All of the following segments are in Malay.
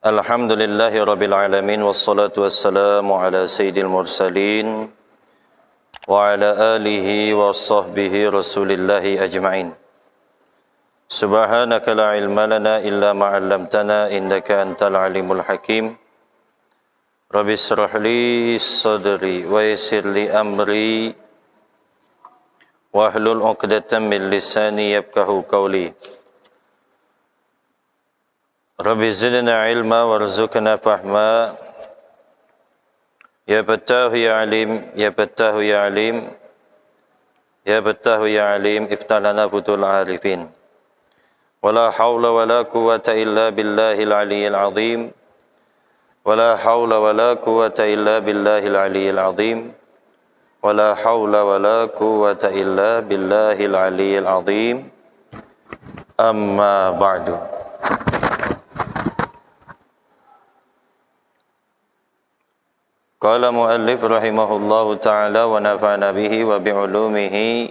Alhamdulillahi Rabbil Alamin wassalatu wassalamu ala sayyidil mursalin wa ala alihi wa sahbihi rasulillahi ajma'in. Subhanaka la ilma lana illa ma 'allamtana innaka antal alimul hakim. Rabbi israh li sadri wa yassir li amri wahlul 'uqdatam min lisani yafqahu qawli. Rabbi zidna ilma warzuqna fahma. Ya Fattahu ya Alim, ya Fattahu ya Alim, ya Fattahu ya Alim, iftah lana futul arifin. Wala hawla wala quwwata illa billahil aliyyil azim. Wala hawla wala quwwata illa billahil aliyyil azim. Wala hawla wala quwwata illa billahil aliyyil azim. Amma ba'du. Qala muallif rahimahullahu ta'ala wa nafa'ana bihi wa bi'ulumihi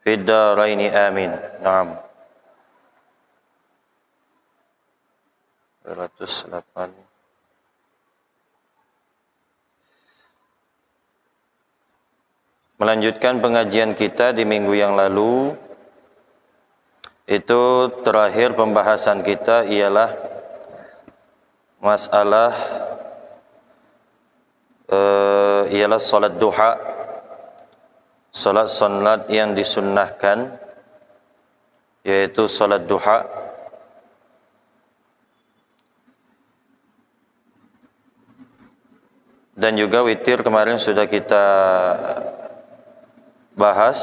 fid daraini amin. Naam. 208. Melanjutkan pengajian kita di minggu yang lalu. Itu terakhir pembahasan kita ialah masalah ialah salat duha, salat yang disunnahkan, yaitu salat duha. Dan juga witir kemarin sudah kita bahas.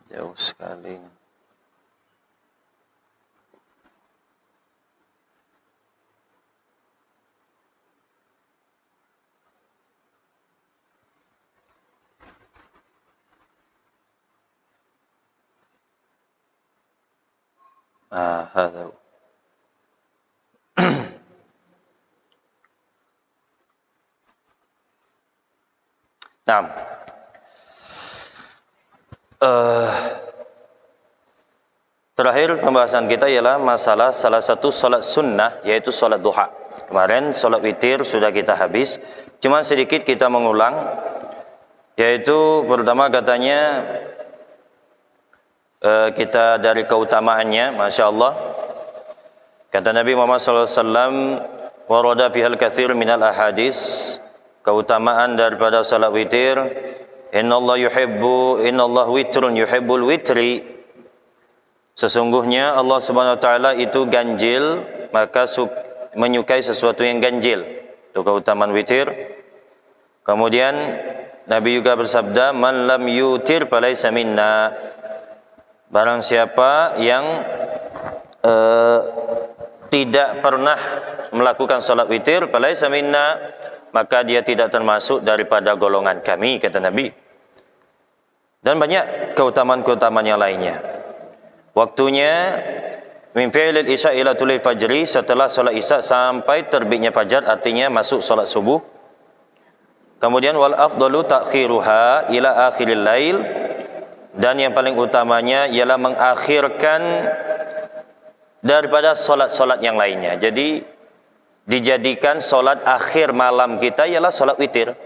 Jauh sekali. Hada. Naam. Terakhir pembahasan kita ialah masalah salah satu salat sunnah, yaitu salat duha. Kemarin salat witir sudah kita habis, cuma sedikit kita mengulang, yaitu pertama katanya kita dari keutamaannya, Masya Allah, kata Nabi Muhammad SAW, warada fihal kathir minal ahadis, keutamaan daripada salat witir. Innallah witrun yuhibbul witri. Sesungguhnya Allah Subhanahu wa taala itu ganjil, maka menyukai sesuatu yang ganjil. Itu keutamaan witir. Kemudian Nabi juga bersabda, man lam yutir falaysa minna. Barang siapa yang tidak pernah melakukan salat witir, falaysa minna, maka dia tidak termasuk daripada golongan kami, kata Nabi. Dan banyak keutamaan-keutamaan yang lainnya. Waktunya min fi'lil isya ila tulil fajri, setelah solat isya sampai terbitnya fajar, artinya masuk solat subuh. Kemudian wal afdalu ta'khiruha ila akhiril lail, dan yang paling utamanya ialah mengakhirkan daripada solat-solat yang lainnya. Jadi dijadikan solat akhir malam kita ialah solat witir.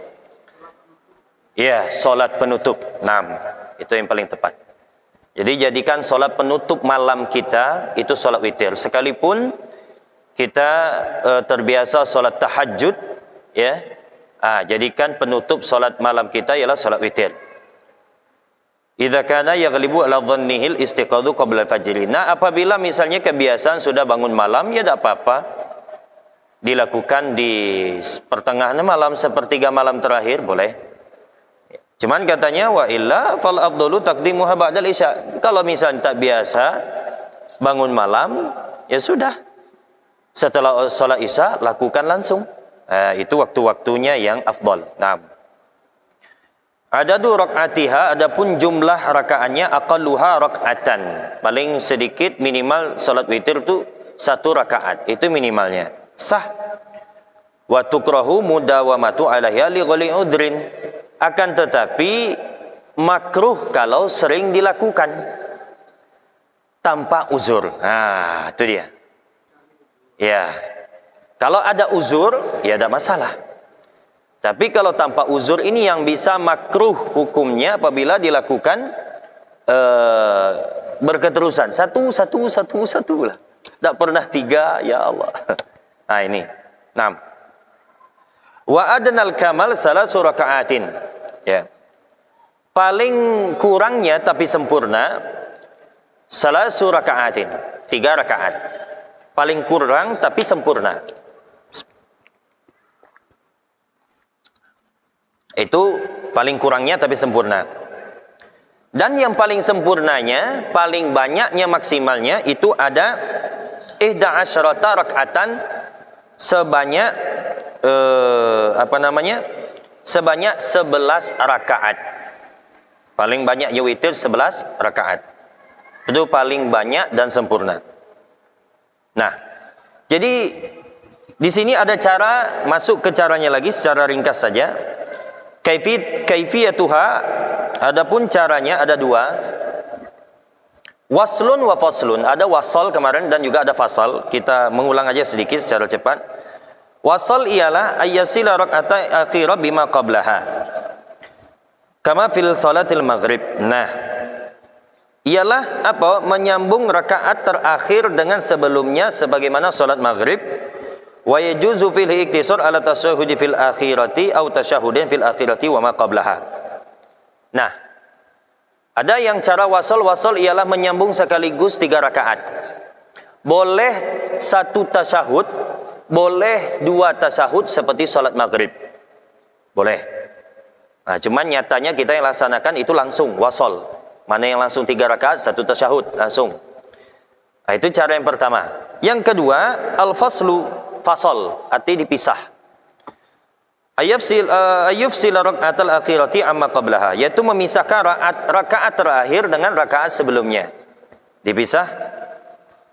Ya, solat penutup. Itu yang paling tepat. Jadi jadikan solat penutup malam kita itu solat witir. Sekalipun kita terbiasa solat tahajud, ya, jadikan penutup solat malam kita ialah solat witir. Idza kana yaghlibu ala dhannihil istiqadhu qabla fajri. Nah, apabila misalnya kebiasaan sudah bangun malam, ya tidak apa-apa dilakukan di pertengahan malam, sepertiga malam terakhir, boleh. Cuman katanya wa illa fal afdalu taqdimuha ba'dal isya. Kalau misalnya tak biasa bangun malam, ya sudah, setelah salat isya lakukan langsung. Itu waktu-waktunya yang afdal. Adadu rakaatiha, adapun jumlah rakaatnya aqalluha rakaatan. Paling sedikit minimal salat witir itu 1 rakaat. Itu minimalnya. Sah. Wa tukrahu mudawamatu 'alaiha li ghairi udrin. Akan tetapi makruh kalau sering dilakukan tanpa uzur. Nah, itu dia. Ya. Kalau ada uzur, ya ada masalah. Tapi kalau tanpa uzur ini yang bisa makruh hukumnya apabila dilakukan berketerusan. Satu lah. Tak pernah 3, ya Allah. Nah ini. Nah. Wa adnal kamal salasu raka'atin. Ya. Paling kurangnya tapi sempurna salasu raka'atin. 3 rakaat. Paling kurang tapi sempurna. Itu paling kurangnya tapi sempurna. Dan yang paling sempurnanya, paling banyaknya maksimalnya itu ada 11 rakaatan sebanyak sebanyak 11 rakaat. Paling banyaknya witir 11 rakaat. Itu paling banyak dan sempurna. Nah, jadi di sini ada cara, masuk ke caranya lagi secara ringkas saja. Kaifiyatuha, adapun caranya ada 2. Waslun wa faslun, ada wasal kemarin dan juga ada fasal. Kita mengulang aja sedikit secara cepat. Wasal ialah ayyasila rak'ata akhirah bima qablaha. Kama fil salatil maghrib. Nah, ialah apa? Menyambung rakaat terakhir dengan sebelumnya sebagaimana salat maghrib. Wa yajuzu fil iktisar ala tasyahudi fil akhirati aw tasyahudin fil akhirati wa ma qablaha. Nah, ada yang cara wasal ialah menyambung sekaligus 3 rakaat. Boleh 1 tasyahud, boleh 2 tasyahud seperti salat maghrib. Boleh. Nah, cuman nyatanya kita yang laksanakan itu langsung wasal. Mana yang langsung 3 rakaat, 1 tasyahud langsung. Nah, itu cara yang pertama. Yang kedua, al-faslu. Fasal, arti dipisah. Ayufsil raka'atal akhirati amma qablaha, yaitu memisahkan rakaat terakhir dengan rakaat sebelumnya. Dipisah.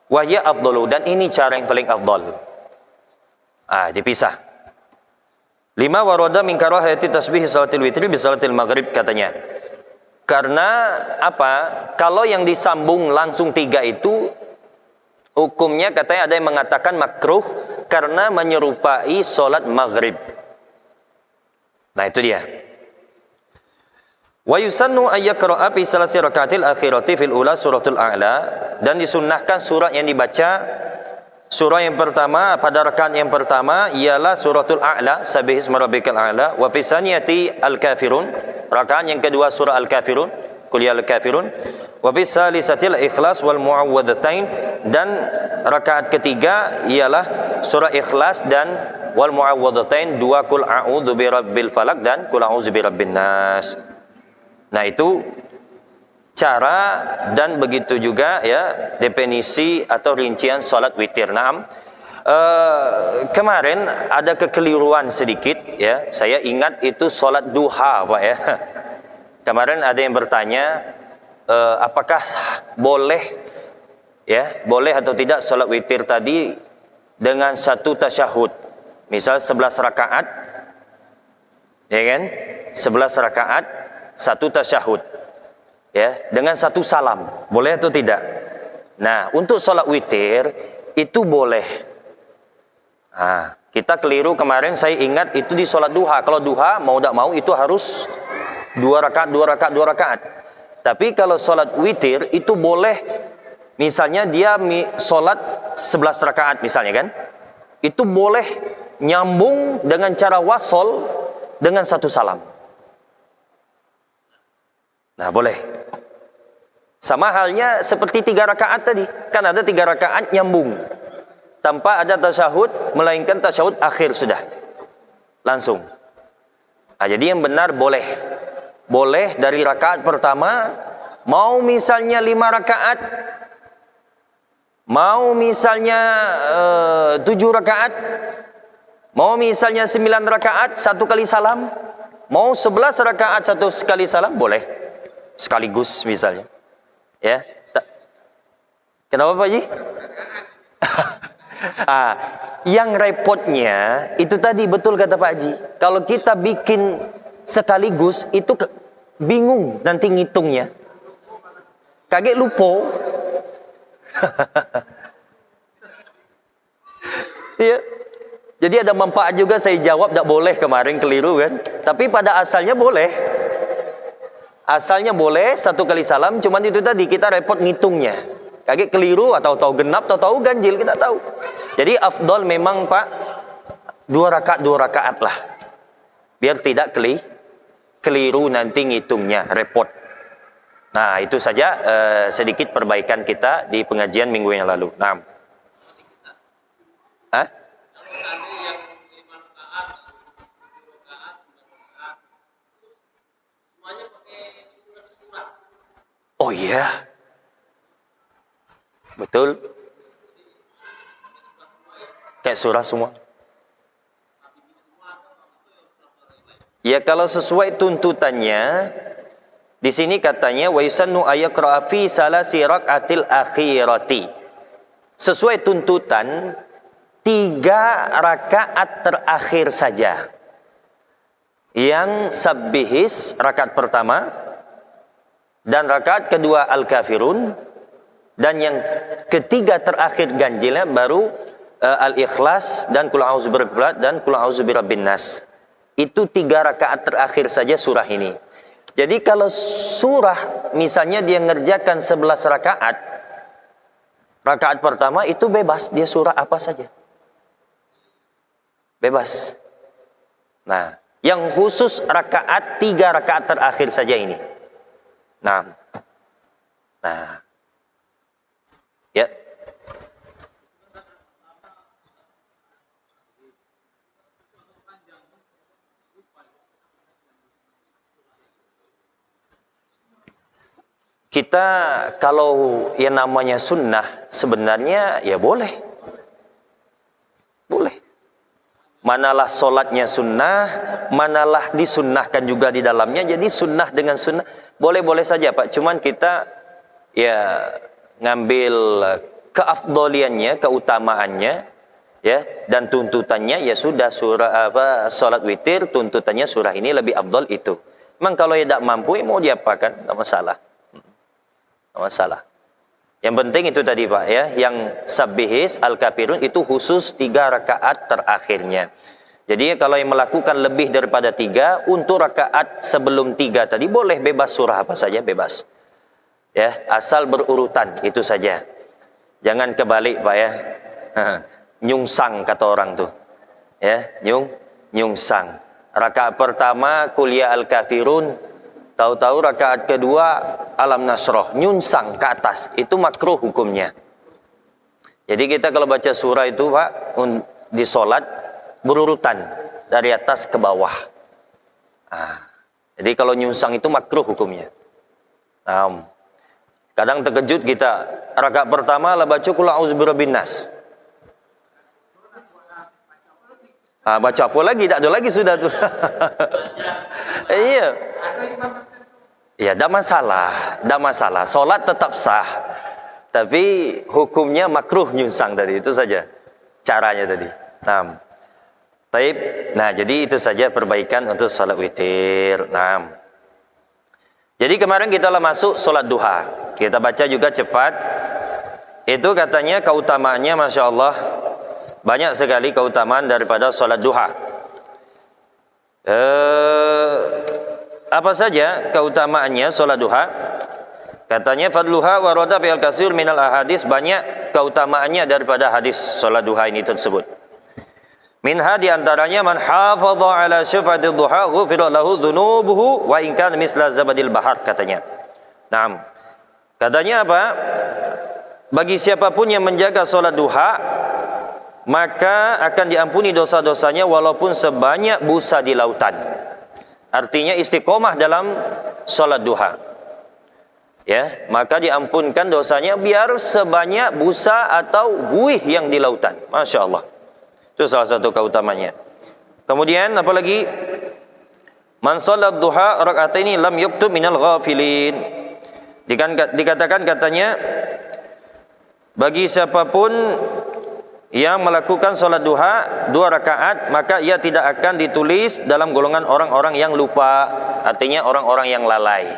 Wahya afdalu, dan ini cara yang paling afdal. Dipisah. 5 warada min karahati tasbih salatil witri bi salatil maghrib, katanya. Karena apa? Kalau yang disambung langsung 3 itu hukumnya katanya ada yang mengatakan makruh karena menyerupai solat maghrib. Nah, itu dia. Wa yusannu ayyaqra'a fi salasi rakaatil akhirati fil ula suratul a'la, dan disunnahkan surat yang dibaca surah yang pertama pada rakaat yang pertama ialah suratul a'la, sabbihisma rabbikal a'la, wa fi saniyati al-kafirun, rakaat yang kedua surah al-kafirun, qul ya al-kafirun, wa fi salisatil ikhlas wal muawwadzatain, dan rakaat ketiga ialah surah ikhlas dan wal muawwadzatain, 2 qul a'udzu birabbil falaq dan qul a'udzu birabbin nas. Nah, itu cara dan begitu juga ya definisi atau rincian salat witir. Naam. Kemarin ada kekeliruan sedikit ya. Saya ingat itu salat duha, Pak ya. Kemarin ada yang bertanya apakah boleh atau tidak salat witir tadi dengan 1 tasyahud. Misal 11 rakaat. Ya kan? 11 rakaat, 1 tasyahud. Ya, dengan 1 salam. Boleh atau tidak? Nah, untuk salat witir itu boleh. Nah, kita keliru kemarin, saya ingat itu di salat duha. Kalau duha mau tidak mau itu harus 2 rakaat. Tapi kalau salat witir itu boleh, misalnya dia salat 11 rakaat misalnya kan, itu boleh nyambung dengan cara wasol dengan 1 salam. Nah, boleh. Sama halnya seperti 3 rakaat tadi, kan ada 3 rakaat nyambung tanpa ada tasyahud, melainkan tasyahud akhir sudah langsung. Nah, jadi yang benar boleh dari rakaat pertama, mau misalnya 5 rakaat, mau misalnya 7 rakaat, mau misalnya 9 rakaat 1 kali salam, Mau 11 rakaat satu sekali salam boleh. Sekaligus misalnya. Ya. Kenapa Pak Haji? Yang repotnya itu tadi betul kata Pak Haji. Kalau kita bikin sekaligus itu bingung nanti ngitungnya. Kaget lupa. Iya. Jadi ada manfaat juga saya jawab tak boleh kemarin keliru kan. Tapi pada asalnya boleh. Asalnya boleh satu kali salam, cuman itu tadi kita repot ngitungnya. Kaget keliru atau tahu genap atau tahu ganjil kita tahu. Jadi afdal memang Pak 2 rakaat lah. Biar tidak keliru nanti ngitungnya, repot. Nah, itu saja sedikit perbaikan kita di pengajian minggu yang lalu. Nah. Oh iya. Betul. Kayak surah semua. Ya kalau sesuai tuntutannya, di sini katanya wa yusannu ayaqra fi salasi rakaatil akhirati. Sesuai tuntutan 3 rakaat terakhir saja. Yang sabbihis rakaat pertama dan rakaat kedua al-kafirun, dan yang ketiga terakhir ganjilnya baru al-ikhlas dan qul a'udzu birabbil falaq dan qul a'udzu birabbin nas. Itu 3 rakaat terakhir saja surah ini. Jadi kalau surah misalnya dia ngerjakan 11 rakaat, rakaat pertama itu bebas, dia surah apa saja. Bebas. Nah, yang khusus rakaat 3 rakaat terakhir saja ini. Nah. Ya. Kita kalau yang namanya sunnah sebenarnya ya boleh. Boleh. Manalah solatnya sunnah, manalah disunnahkan juga di dalamnya. Jadi sunnah dengan sunnah boleh-boleh saja Pak. Cuman kita ya ngambil keafdoliannya, keutamaannya, ya, dan tuntutannya ya sudah surah salat witir tuntutannya surah ini lebih afdal itu. Memang kalau tidak mampu ya mau diapakan, tidak masalah. Tidak masalah. Yang penting itu tadi Pak ya, yang sabbihis al-kafirun itu khusus 3 rakaat terakhirnya. Jadi kalau yang melakukan lebih daripada 3 untuk rakaat sebelum 3 tadi boleh bebas surah apa saja bebas. Ya, asal berurutan itu saja. Jangan kebalik Pak ya. Nyungsang kata orang tuh. Ya, nyungsang. Rakaat pertama kuliah al-kafirun, tahu-tahu rakaat kedua alam nasroh, nyunsang ke atas, itu makruh hukumnya. Jadi kita kalau baca surah itu Pak di solat berurutan dari atas ke bawah. Jadi kalau nyunsang itu makruh hukumnya. Kadang terkejut kita, rakaat pertama lah baca qul a'udzu birabbin nas. Baca apa lagi? Tak ada lagi sudah tuh. Iya. Ya, tidak masalah. Solat tetap sah. Tapi hukumnya makruh nyunsang tadi, itu saja caranya tadi. Nah, jadi itu saja perbaikan untuk salat witir. Jadi kemarin kita lah masuk salat duha. Kita baca juga cepat. Itu katanya keutamaannya Masya Allah banyak sekali keutamaan daripada salat duha. Apa saja keutamaannya salat duha? Katanya fadluha warada bil kasir minal ahadis, banyak keutamaannya daripada hadis salat duha ini tersebut. Minha di antaranya man hafadha ala syafa'id duha ghufira lahu dzunubuhu wa in kana misla zabadil bahar katanya. Naam. Katanya apa? Bagi siapapun yang menjaga salat duha maka akan diampuni dosa-dosanya walaupun sebanyak busa di lautan. Artinya istiqomah dalam salat duha. Ya, maka diampunkan dosanya biar sebanyak busa atau buih yang di lautan. Masya Allah. Itu salah satu keutamanya. Kemudian apa lagi? Man shalat duha raka'ataini lam yuktub minal ghafilin. Dikatakan katanya, bagi siapapun yang melakukan sholat duha 2 rakaat, maka ia tidak akan ditulis dalam golongan orang-orang yang lupa, artinya orang-orang yang lalai.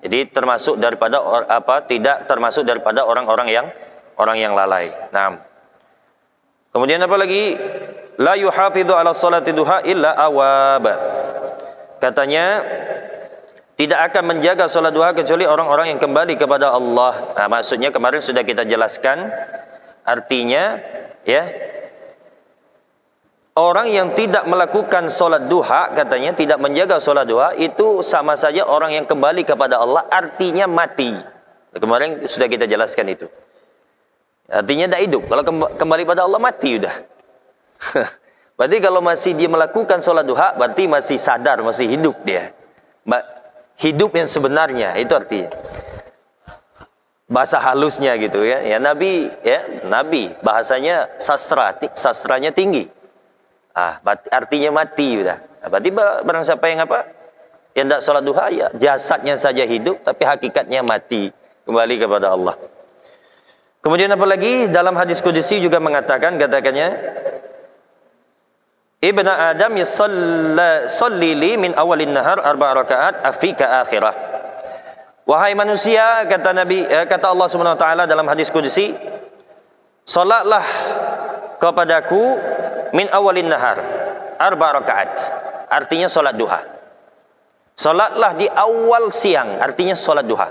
Jadi termasuk daripada tidak termasuk daripada orang yang lalai. Nah, kemudian apa lagi? La yuhafidhu ala sholati duha illa awab. Katanya tidak akan menjaga sholat duha kecuali orang-orang yang kembali kepada Allah. Nah, maksudnya kemarin sudah kita jelaskan. Artinya, ya, orang yang tidak melakukan sholat duha, katanya tidak menjaga sholat duha, itu sama saja orang yang kembali kepada Allah, artinya mati. Kemarin sudah kita jelaskan itu. Artinya tidak hidup. Kalau kembali pada Allah, mati sudah. Berarti kalau masih dia melakukan sholat duha, berarti masih sadar, masih hidup dia. Hidup yang sebenarnya, itu artinya. Bahasa halusnya gitu ya. Nabi bahasanya sastranya tinggi. Artinya mati sudah. Berarti barang siapa yang yang tidak sholat duha, ya jasadnya saja hidup tapi hakikatnya mati, kembali kepada Allah. Kemudian apa lagi? Dalam hadis qudsi juga mengatakan, katakannya, Ibnu Adam yusalli li min awalin nahar 4 rakaat afika akhirah. Wahai manusia, kata Nabi, kata Allah Subhanahu wa taala dalam hadis qudsi, salatlah kepadaku min awalin nahar 4 rakaat, artinya salat duha. Salatlah di awal siang, artinya salat duha.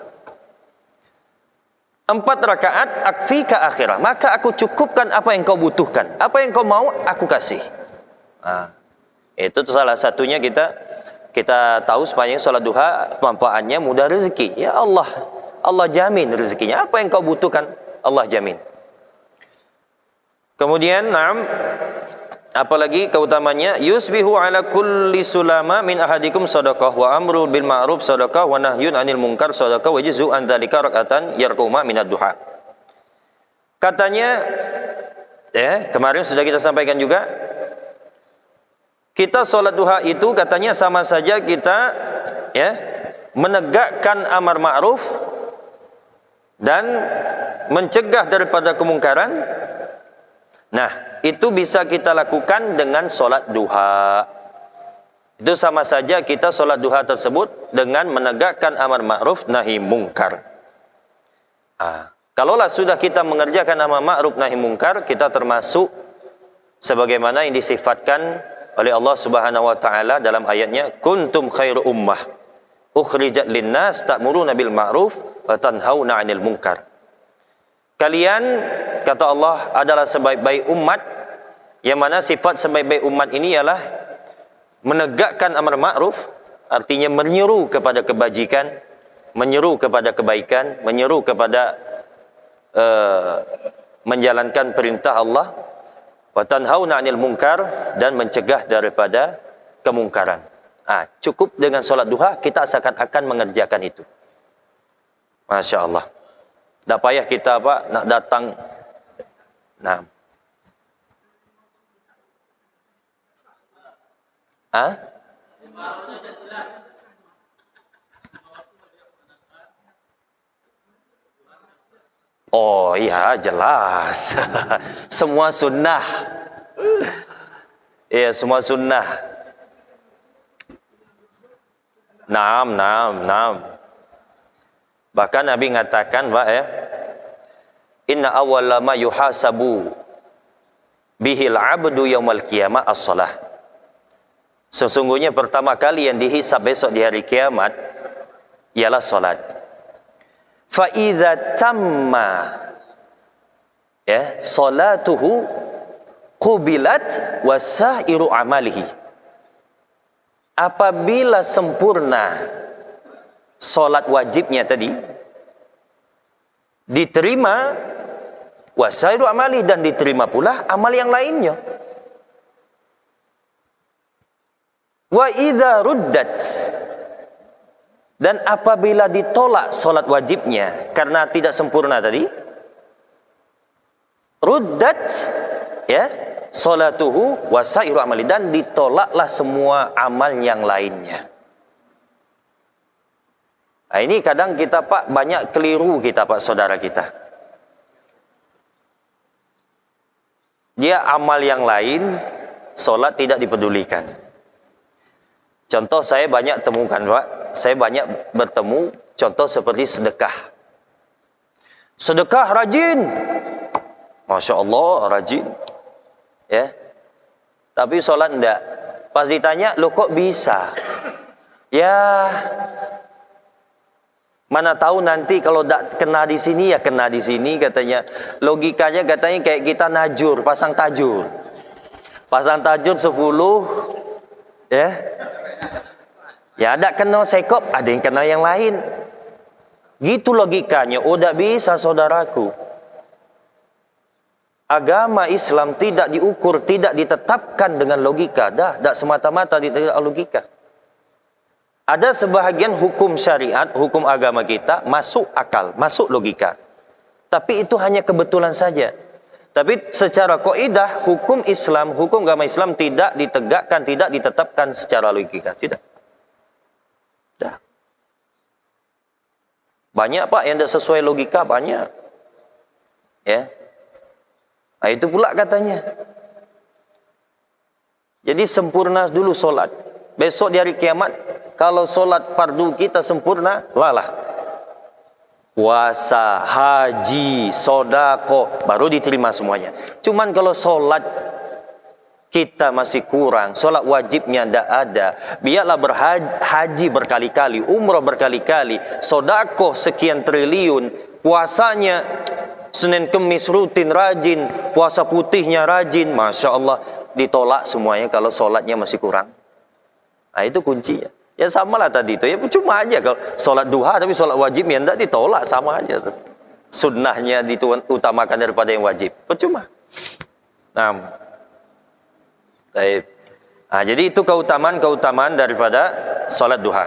4 rakaat akfika akhirah, maka aku cukupkan apa yang kau butuhkan, apa yang kau mau aku kasih. Itu salah satunya kita tahu sepanjang sholat duha manfaatnya mudah rezeki. Ya Allah jamin rezekinya. Apa yang kau butuhkan, Allah jamin. Kemudian, apalagi keutamanya, yusbihu ala kulli sulama min ahadikum sadaqah wa amru bil ma'ruf sadaqah wa nahyun anil munkar sadaqah wa juz'u an dzalika rak'atan yarquma minad duha. Katanya, kemarin sudah kita sampaikan juga, kita sholat duha itu katanya sama saja kita menegakkan amar ma'ruf dan mencegah daripada kemungkaran. Nah, itu bisa kita lakukan dengan sholat duha. Itu sama saja kita sholat duha tersebut dengan menegakkan amar ma'ruf nahi mungkar. Kalaulah sudah kita mengerjakan amar ma'ruf nahi mungkar, kita termasuk sebagaimana yang disifatkan oleh Allah Subhanahu wa taala dalam ayatnya, kuntum khairu ummah ukhrijat linnas ta'muruna bil ma'ruf wa tanhauna 'anil munkar. Kalian, kata Allah, adalah sebaik-baik umat, yang mana sifat sebaik-baik umat ini ialah menegakkan amar ma'ruf, artinya menyeru kepada kebajikan, menyeru kepada kebaikan, menyeru kepada menjalankan perintah Allah, wa tanhauna 'anil munkar, dan mencegah daripada kemungkaran. Cukup dengan sholat duha kita seakan-akan mengerjakan itu. Masya Allah. Tak payah kita nak datang. Oh iya, jelas. Semua sunnah. Iya, semua sunnah. Naam. Bahkan Nabi mengatakan, inna awwala ma yuhasabu bihil abdu yaumal qiyamah as-salah. Sesungguhnya pertama kali yang dihisab besok di hari kiamat ialah salat. Fa idza tamma salatuhu qubilat wasairu amalihi. Apabila sempurna salat wajibnya tadi, diterima wasairu amali, dan diterima pula amal yang lainnya. Wa idza ruddat, dan apabila ditolak salat wajibnya karena tidak sempurna tadi, ruddat salatuhu wasairu amali, dan ditolaklah semua amal yang lainnya. Nah, ini kadang kita Pak banyak keliru kita Pak saudara kita. Dia amal yang lain, solat tidak dipedulikan. Contoh saya banyak temukan Pak, saya banyak bertemu contoh seperti sedekah. Sedekah rajin, Masya Allah rajin, ya. Tapi solat enggak. Pas ditanya, lo kok bisa? Ya, mana tahu nanti kalau tak kena di sini ya kena di sini katanya. Logikanya katanya kayak kita najur, pasang tajur. Pasang tajur 10, ya. Ya ada kena sekop, ada yang kena yang lain. Gitu logikanya. Oh, tak bisa saudaraku. Agama Islam tidak diukur, tidak ditetapkan dengan logika. Tak semata-mata dengan logika. Ada sebahagian hukum syariat, hukum agama kita masuk akal, masuk logika. Tapi itu hanya kebetulan saja. Tapi secara kaidah hukum Islam, hukum agama Islam tidak ditegakkan, tidak ditetapkan secara logika, tidak. Dah. Banyak Pak yang tidak sesuai logika, banyak. Ya. Nah, itu pula katanya. Jadi sempurna dulu solat. Besok di hari kiamat, kalau solat fardu kita sempurna, lalah. Puasa, haji, sodako, baru diterima semuanya. Cuman kalau solat kita masih kurang, solat wajibnya tidak ada, biarlah berhaji berkali-kali, umrah berkali-kali, sodako sekian triliun, puasanya Senin Kemis rutin rajin, puasa putihnya rajin, Masya Allah, ditolak semuanya kalau solatnya masih kurang. Nah itu kuncinya. Ya sama lah tadi itu. Ya cuma aja kalau sholat duha tapi sholat wajib ya tidak ditolak, sama aja. Sunnahnya diutamakan daripada yang wajib. Percuma. Nah, baik. Nah, jadi itu keutamaan daripada sholat duha.